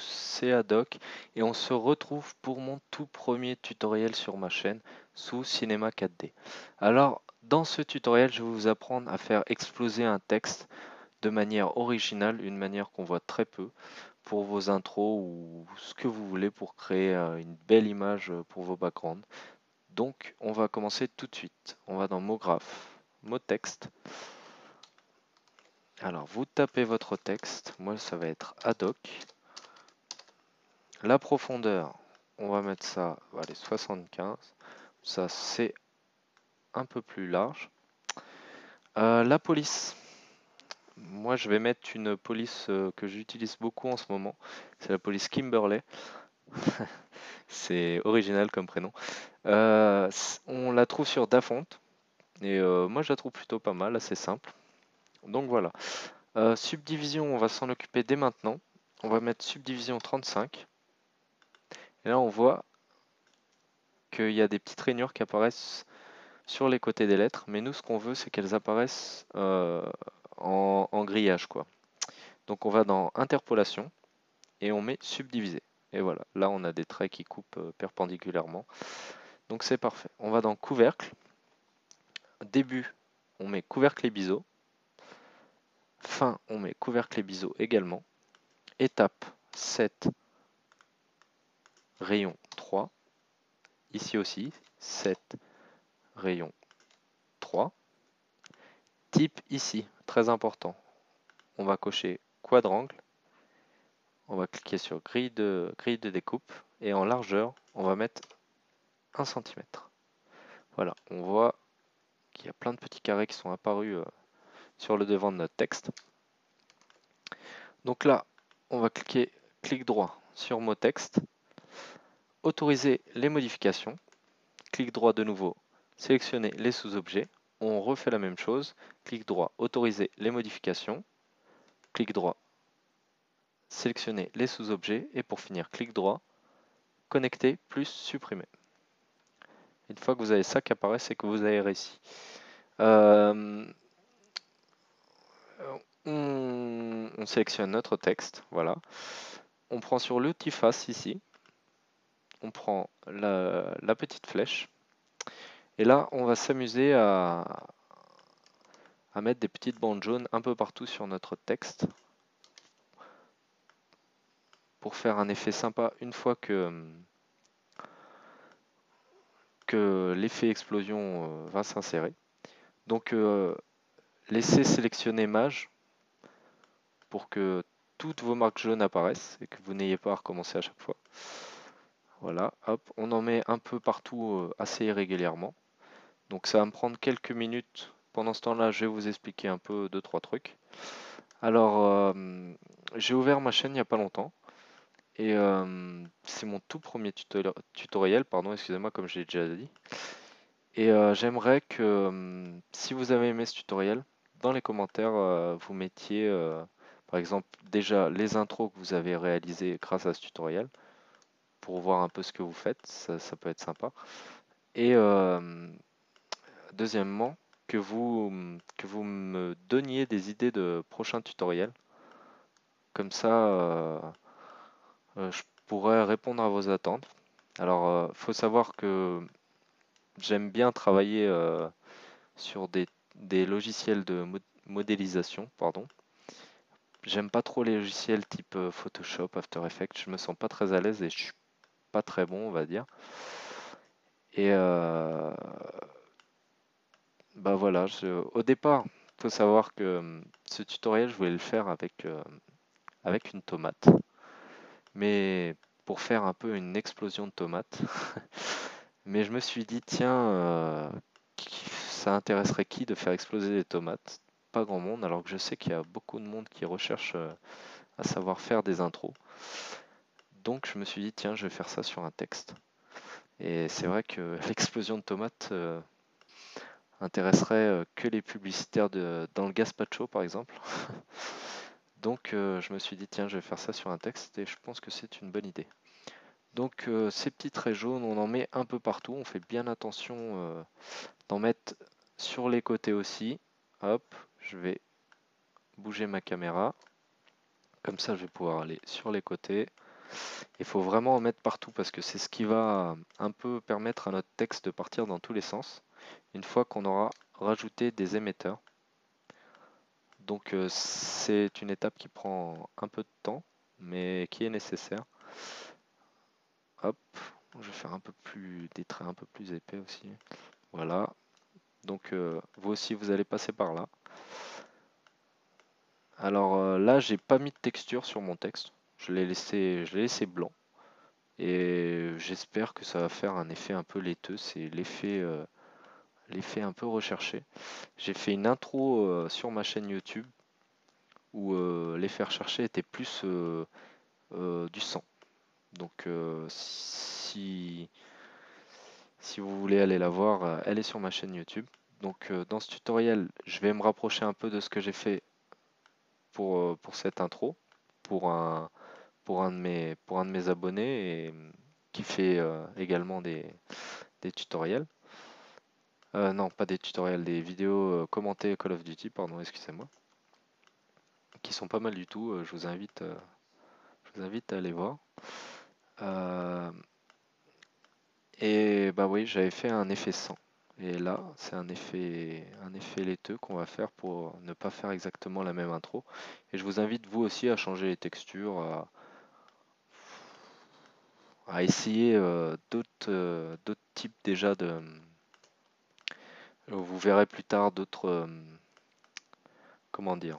tous, c'est Haddock et on se retrouve pour mon tout premier tutoriel sur ma chaîne sous Cinema 4D. Alors, dans ce tutoriel, je vais vous apprendre à faire exploser un texte de manière originale, une manière qu'on voit très peu pour vos intros ou ce que vous voulez pour créer une belle image pour vos backgrounds. Donc, on va commencer tout de suite. On va dans mot graphe, mot texte. Alors, vous tapez votre texte. Moi, ça va être Haddock. La profondeur, on va mettre ça, allez, 75. Ça, c'est un peu plus large. La police. Moi, je vais mettre une police que j'utilise beaucoup en ce moment. C'est la police Kimberley. C'est original comme prénom. On la trouve sur Dafont. Et moi, je la trouve plutôt pas mal, assez simple. Donc voilà. Subdivision, on va s'en occuper dès maintenant. On va mettre subdivision 35. Et là, on voit qu'il y a des petites rainures qui apparaissent sur les côtés des lettres, mais nous ce qu'on veut c'est qu'elles apparaissent en grillage quoi. Donc on va dans interpolation et on met subdiviser. Et voilà, là on a des traits qui coupent perpendiculairement. Donc c'est parfait. On va dans couvercle. Début, on met couvercle et biseau. Fin, on met couvercle et biseau également. Étape 7, rayon 3. Ici aussi, 7, rayon 3. Type ici, très important. On va cocher quadrangle. On va cliquer sur grille de découpe et en largeur, on va mettre 1 cm. Voilà, on voit qu'il y a plein de petits carrés qui sont apparus sur le devant de notre texte. Donc là, on va cliquer clic droit sur mot texte, autoriser les modifications, clic droit de nouveau, sélectionner les sous-objets, on refait la même chose, clic droit, autoriser les modifications, clic droit, sélectionner les sous-objets et pour finir, clic droit, connecter plus supprimer. Une fois que vous avez ça qui apparaît, c'est que vous avez réussi. On sélectionne notre texte, voilà. On prend sur l'outil face ici, on prend la petite flèche, et là on va s'amuser à mettre des petites bandes jaunes un peu partout sur notre texte, pour faire un effet sympa une fois que l'effet explosion va s'insérer. Donc laissez sélectionner Mage pour que toutes vos marques jaunes apparaissent et que vous n'ayez pas à recommencer à chaque fois. Voilà, hop, on en met un peu partout assez régulièrement. Donc ça va me prendre quelques minutes. Pendant ce temps-là, je vais vous expliquer un peu 2-3 trucs. Alors, j'ai ouvert ma chaîne il n'y a pas longtemps. Et c'est mon tout premier tutoriel, pardon, excusez-moi, comme j'ai déjà dit. Et j'aimerais que, si vous avez aimé ce tutoriel, dans les commentaires, vous mettiez, par exemple, déjà les intros que vous avez réalisées grâce à ce tutoriel, pour voir un peu ce que vous faites, ça peut être sympa. Et deuxièmement, que vous me donniez des idées de prochains tutoriels. Comme ça, je pourrais répondre à vos attentes. Alors, faut savoir que j'aime bien travailler sur des logiciels de modélisation, pardon. J'aime pas trop les logiciels type Photoshop, After Effects. Je me sens pas très à l'aise et je suis pas très bon, on va dire. Et bah voilà, au départ, il faut savoir que ce tutoriel, je voulais le faire avec une tomate. Mais pour faire un peu une explosion de tomates. Mais je me suis dit, tiens, ça intéresserait qui de faire exploser des tomates? Pas grand monde, alors que je sais qu'il y a beaucoup de monde qui recherche à savoir faire des intros. Donc je me suis dit, tiens, je vais faire ça sur un texte. Et c'est vrai que l'explosion de tomates intéresserait que les publicitaires dans le gazpacho par exemple. Donc je me suis dit tiens je vais faire ça sur un texte et je pense que c'est une bonne idée. Donc ces petits traits jaunes on en met un peu partout, on fait bien attention d'en mettre sur les côtés aussi. Hop, je vais bouger ma caméra, comme ça je vais pouvoir aller sur les côtés. Il faut vraiment en mettre partout parce que c'est ce qui va un peu permettre à notre texte de partir dans tous les sens une fois qu'on aura rajouté des émetteurs. Donc c'est une étape qui prend un peu de temps mais qui est nécessaire. Hop, je vais faire un peu plus des traits un peu plus épais aussi. Voilà. Donc vous aussi vous allez passer par là. Alors là j'ai pas mis de texture sur mon texte. Je l'ai laissé blanc. Et j'espère que ça va faire un effet un peu laiteux. C'est l'effet un peu recherché. J'ai fait une intro sur ma chaîne YouTube où l'effet recherché était plus du sang. Donc si vous voulez aller la voir, elle est sur ma chaîne YouTube. Donc dans ce tutoriel, je vais me rapprocher un peu de ce que j'ai fait pour cette intro, pour un de mes abonnés et qui fait également des tutoriels. Non, pas des tutoriels, des vidéos commentées Call of Duty, pardon, excusez-moi, qui sont pas mal du tout. Je vous invite à aller voir. Et bah oui, j'avais fait un effet sang. Et là, c'est un effet laiteux qu'on va faire pour ne pas faire exactement la même intro. Et je vous invite vous aussi à changer les textures, à essayer d'autres types déjà de. Vous verrez plus tard d'autres. Comment dire?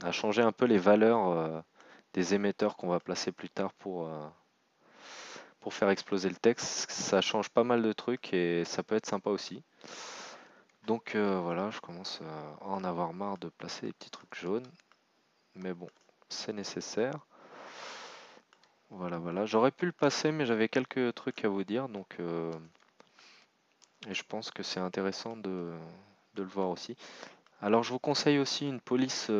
À changer un peu les valeurs des émetteurs qu'on va placer plus tard pour faire exploser le texte. Ça change pas mal de trucs et ça peut être sympa aussi. Donc voilà, je commence à en avoir marre de placer des petits trucs jaunes. Mais bon, c'est nécessaire. Voilà, voilà. J'aurais pu le passer, mais j'avais quelques trucs à vous dire. Donc, et je pense que c'est intéressant de le voir aussi. Alors, je vous conseille aussi une police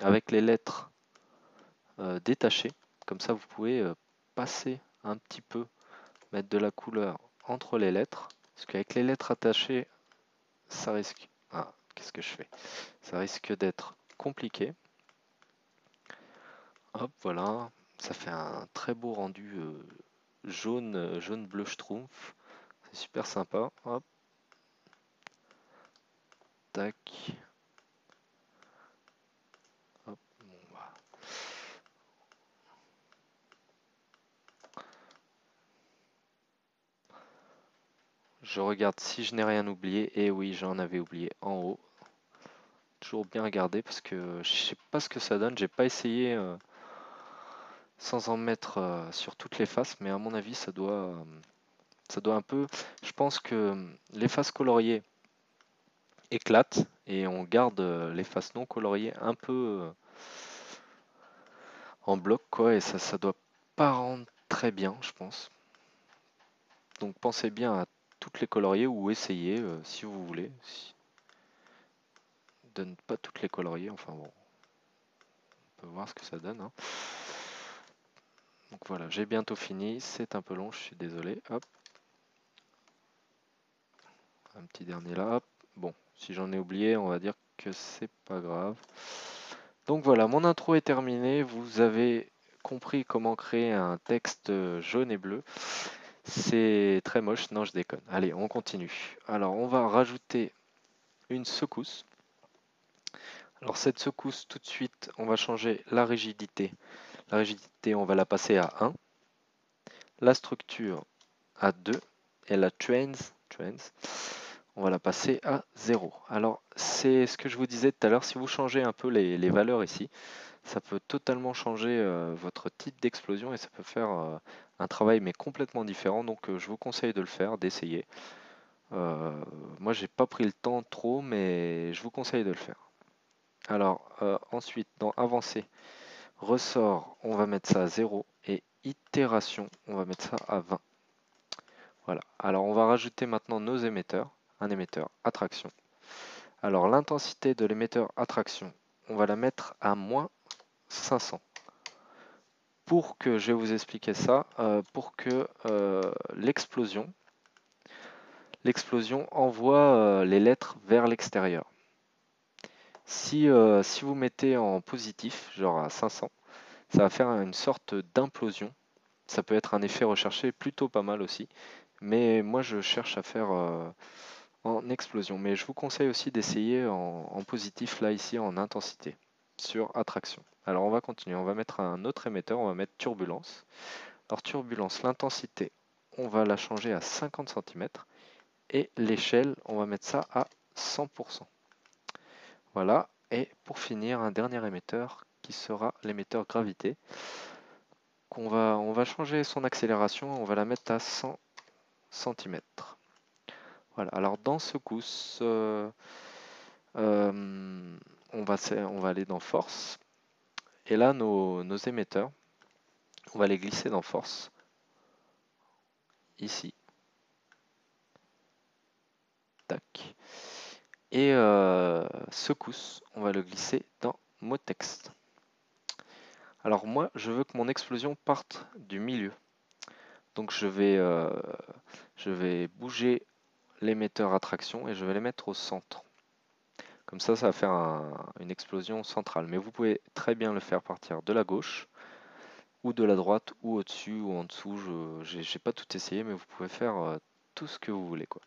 avec les lettres détachées. Comme ça, vous pouvez passer un petit peu, mettre de la couleur entre les lettres. Parce qu'avec les lettres attachées, ça risque... Ah, qu'est-ce que je fais? Ça risque d'être compliqué. Hop, voilà. Ça fait un très beau rendu jaune, jaune bleu schtroumpf. C'est super sympa. Hop, tac. Hop, bon, voilà. Je regarde si je n'ai rien oublié. Et oui, j'en avais oublié en haut. Toujours bien regarder parce que je sais pas ce que ça donne. J'ai pas essayé sans en mettre sur toutes les faces, mais à mon avis, ça doit un peu. Je pense que les faces coloriées éclatent et on garde les faces non coloriées un peu en bloc, quoi, et ça doit pas rendre très bien, je pense. Donc pensez bien à toutes les colorier ou essayez si vous voulez de ne pas toutes les colorier. Enfin bon, on peut voir ce que ça donne, hein. Donc voilà, j'ai bientôt fini. C'est un peu long, je suis désolé. Hop, un petit dernier là. Hop. Bon, si j'en ai oublié, on va dire que c'est pas grave. Donc voilà, mon intro est terminée. Vous avez compris comment créer un texte jaune et bleu. C'est très moche, non je déconne. Allez, on continue. Alors on va rajouter une secousse. Alors cette secousse, tout de suite, on va changer la rigidité. La rigidité, on va la passer à 1. La structure à 2. Et la trends, on va la passer à 0. Alors c'est ce que je vous disais tout à l'heure, si vous changez un peu les valeurs ici, ça peut totalement changer votre type d'explosion et ça peut faire un travail mais complètement différent. Donc je vous conseille de le faire, d'essayer. Moi j'ai pas pris le temps trop, mais je vous conseille de le faire. Alors ensuite dans avancer, ressort, on va mettre ça à 0 et itération, on va mettre ça à 20. Voilà. Alors on va rajouter maintenant nos émetteurs, un émetteur attraction. Alors l'intensité de l'émetteur attraction, on va la mettre à moins 500. Pour que, je vais vous expliquer ça, pour que l'explosion envoie les lettres vers l'extérieur. Si vous mettez en positif, genre à 500, ça va faire une sorte d'implosion ça peut être un effet recherché plutôt pas mal aussi. Mais moi, je cherche à faire en explosion. Mais je vous conseille aussi d'essayer en positif, là, ici, en intensité, sur attraction. Alors, on va continuer. On va mettre un autre émetteur. On va mettre turbulence. Alors, turbulence, l'intensité, on va la changer à 50 cm. Et l'échelle, on va mettre ça à 100%. Voilà. Et pour finir, un dernier émetteur qui sera l'émetteur gravité. On va changer son accélération. On va la mettre à 100 cm. Voilà, alors dans secousse, on va aller dans force. Et là, nos émetteurs, on va les glisser dans force, ici. Tac. Et secousse, on va le glisser dans mot texte. Alors moi, je veux que mon explosion parte du milieu. Donc je vais bouger l'émetteur attraction et je vais les mettre au centre. Comme ça va faire une explosion centrale. Mais vous pouvez très bien le faire partir de la gauche, ou de la droite, ou au-dessus, ou en dessous. Je n'ai pas tout essayé, mais vous pouvez faire tout ce que vous voulez, quoi.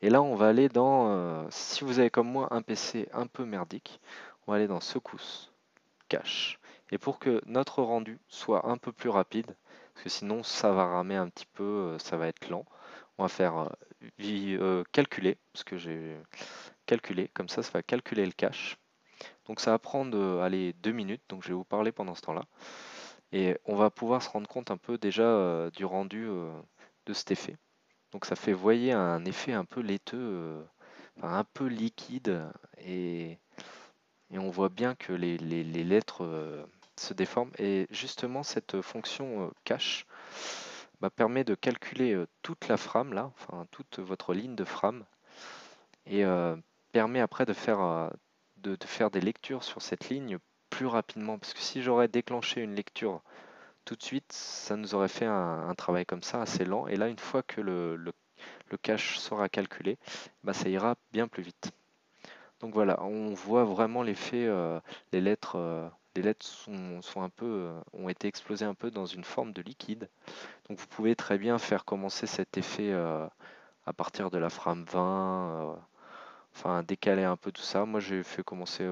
Et là, on va aller dans, si vous avez comme moi un PC un peu merdique, on va aller dans secousse, cache. Et pour que notre rendu soit un peu plus rapide, parce que sinon ça va ramer un petit peu, ça va être lent, on va faire calculer, parce que j'ai calculé, comme ça va calculer le cache. Donc ça va prendre allez, 2 minutes, donc je vais vous parler pendant ce temps-là. Et on va pouvoir se rendre compte un peu déjà du rendu de cet effet. Donc ça fait, vous voyez, un effet un peu laiteux, enfin, un peu liquide, et, et on voit bien que les lettres se déforment. Et justement, cette fonction cache permet de calculer toute la frame là, enfin toute votre ligne de frame, et permet après de faire des lectures sur cette ligne plus rapidement. Parce que si j'aurais déclenché une lecture tout de suite, ça nous aurait fait un travail comme ça assez lent. Et là, une fois que le cache sera calculé, ça ira bien plus vite. Donc voilà, on voit vraiment l'effet, les lettres sont un peu, ont été explosées un peu dans une forme de liquide. Donc vous pouvez très bien faire commencer cet effet à partir de la frame 20, enfin décaler un peu tout ça. Moi j'ai fait commencer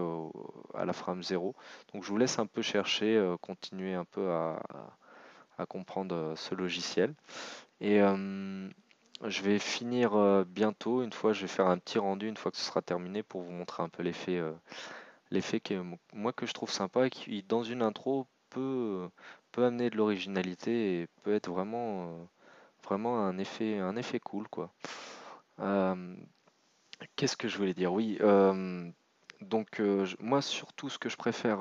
à la frame 0. Donc je vous laisse un peu chercher, continuer un peu à comprendre ce logiciel. Et je vais finir bientôt, une fois je vais faire un petit rendu, une fois que ce sera terminé, pour vous montrer un peu l'effet qui moi que je trouve sympa et qui dans une intro peut amener de l'originalité et peut être vraiment un effet cool quoi. Euh, Qu'est-ce que je voulais dire? Oui, donc moi surtout ce que je préfère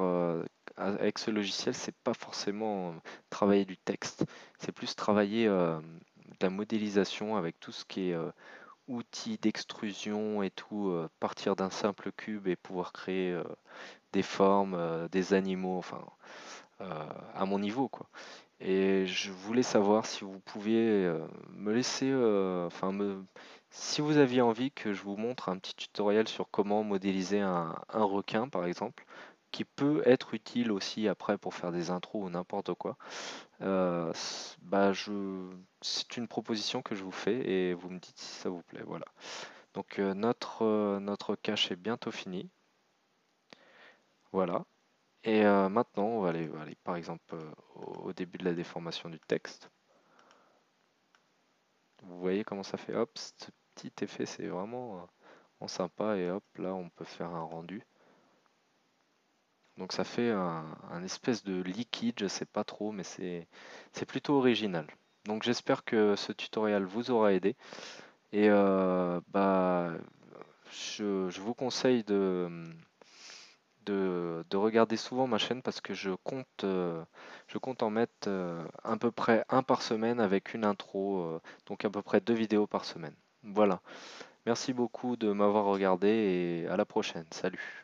avec ce logiciel, c'est pas forcément travailler du texte, c'est plus travailler de la modélisation avec tout ce qui est outils d'extrusion et tout, partir d'un simple cube et pouvoir créer des formes, des animaux, enfin à mon niveau quoi. Et je voulais savoir si vous pouviez me laisser, enfin si vous aviez envie que je vous montre un petit tutoriel sur comment modéliser un requin par exemple, qui peut être utile aussi après pour faire des intros ou n'importe quoi. C'est une proposition que je vous fais et vous me dites si ça vous plaît. Voilà. Donc notre cache est bientôt fini. Voilà. Et maintenant, on va aller par exemple au début de la déformation du texte. Vous voyez comment ça fait, hop, ce petit effet, c'est vraiment sympa. Et hop, là, on peut faire un rendu. Donc ça fait un espèce de liquide, je sais pas trop, mais c'est plutôt original. Donc j'espère que ce tutoriel vous aura aidé. Et je vous conseille de regarder souvent ma chaîne parce que je compte en mettre à peu près un par semaine avec une intro, donc à peu près 2 vidéos par semaine. Voilà. Merci beaucoup de m'avoir regardé et à la prochaine. Salut.